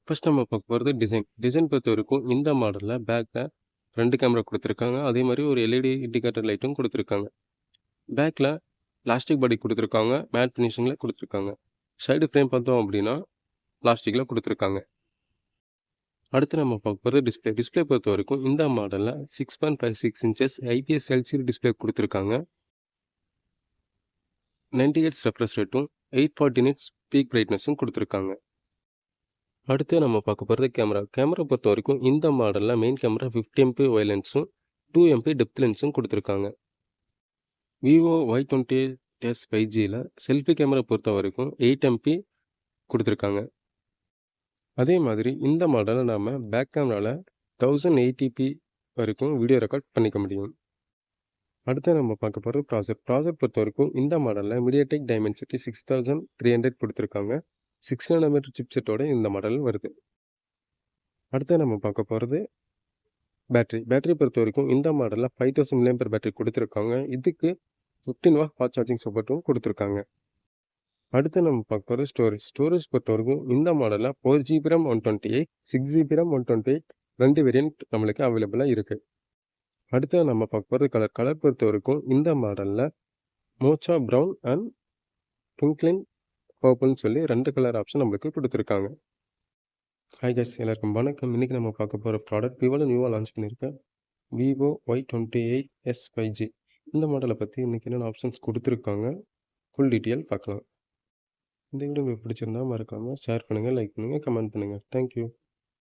First நம்ம பார்க்க போறது டிசைன். டிசைன் பொறுத்தவரைக்கும் இந்த மாடல்ல பேக்ல ஃப்ரண்ட் கேமரா குடுத்துருக்காங்க. அதே மாரி ஒரு எல்இடி இண்டிகேட்டர் லைட்டும் குடுத்துருக்காங்க. பேக்ல பிளாஸ்டிக் பாடி குடுத்துருக்காங்க. மேட் ஃபினிஷிங்ல குடுத்துருக்காங்க. சைடு ஃப்ரேம் பார்த்தோம் அப்டின்னா, பிளாஸ்டிக்ல குடுத்துருக்காங்க. அடுத்து நம்ம பார்க்க போறது டிஸ்ப்ளே. டிஸ்ப்ளே பொறுத்தவரைக்கும் இந்த மாடல்ல 6.56 இன்ச்சஸ் ஐபிஎஸ் எல்சிடி டிஸ்ப்ளே குடுத்துருக்காங்க. 90 ஹெர்ட்ஸ் ரெஃப்ரெஷ் ரேட்டும், 840 நிட்ஸ் பீக் பிரைட்னஸும் குடுத்துருக்காங்க. அடுத்து நம்ம பார்க்க போறது கேமரா. கேமரா பொறுத்தவரைக்கும் இந்த மாடல்ல மெயின் கேமரா 50 எம்பி ஒய் லென்ஸும், 2 எம்பி டெப்த் லென்ஸும் குடுத்துருக்காங்க. விவோ Y28s 5Gல செல்ஃபி கேமரா பொறுத்தவரைக்கும் 8 எம்பி குடுத்துருக்காங்க. அதே மாதிரி இந்த மாடல்ல நாம பேக் கேமரால 1080p வரைக்கும் வீடியோ ரெக்கார்ட் பண்ணிக்க முடியும். அடுத்து நம்ம பார்க்க போறது ப்ராசஸர். ப்ராசஸர் பொறுத்தவரைக்கும் இந்த மாடல்ல MediaTek Dimensity 6300 குடுத்துருக்காங்க. 6 நானோமீட்டர் சிப்செட்டோட இந்த மாடல் வருது. அடுத்து நம்ம பார்க்க போறது பேட்டரி. பேட்டரி பொறுத்தவரைக்கும் இந்த மாடல்ல 5000 mAh பேட்டரி குடுத்துருக்காங்க. இதுக்கு 15 வாட் ஃபாஸ்ட் சார்ஜிங் சப்போர்ட்டும் குடுத்துருக்காங்க. அடுத்து நம்ம பார்க்க போறது ஸ்டோரேஜ். ஸ்டோரேஜ் பொறுத்தவரைக்கும் இந்த மாடல்ல 4 GB RAM 128, 6 GB RAM 128 2 variant நம்மளுக்கு அவைலபிளா இருக்கு. அடுத்து நம்ம பார்க்க போறது கலர். கலர் பொறுத்தவரைக்கும் இந்த மாடல்ல மோச்சா ப்ரவுன் அண்ட் ட்விங்க்லிங் பர்பிள்னு சொல்லி 2 கலர் ஆப்ஷன் நம்மளுக்கு குடுத்துருக்காங்க. ஹாய் கைஸ், எல்லாருக்கும் வணக்கம். இன்னைக்கு நம்ம பார்க்க போற ப்ராடக்ட் விவோல நியூவா லான்ச் பண்ணியிருக்க விவோ Y28s 5G. இந்த மாடலை பற்றி இன்னைக்கு என்னென்ன ஆப்ஷன்ஸ் கொடுத்துருக்காங்க, ஃபுல் டீட்டெயில் பார்க்கலாம். இந்த வீடியோ உங்களுக்கு பிடிச்சிருந்தா மறக்காமல் ஷேர் பண்ணுங்கள், லைக் பண்ணுங்கள், கமெண்ட் பண்ணுங்கள். தேங்க்யூ.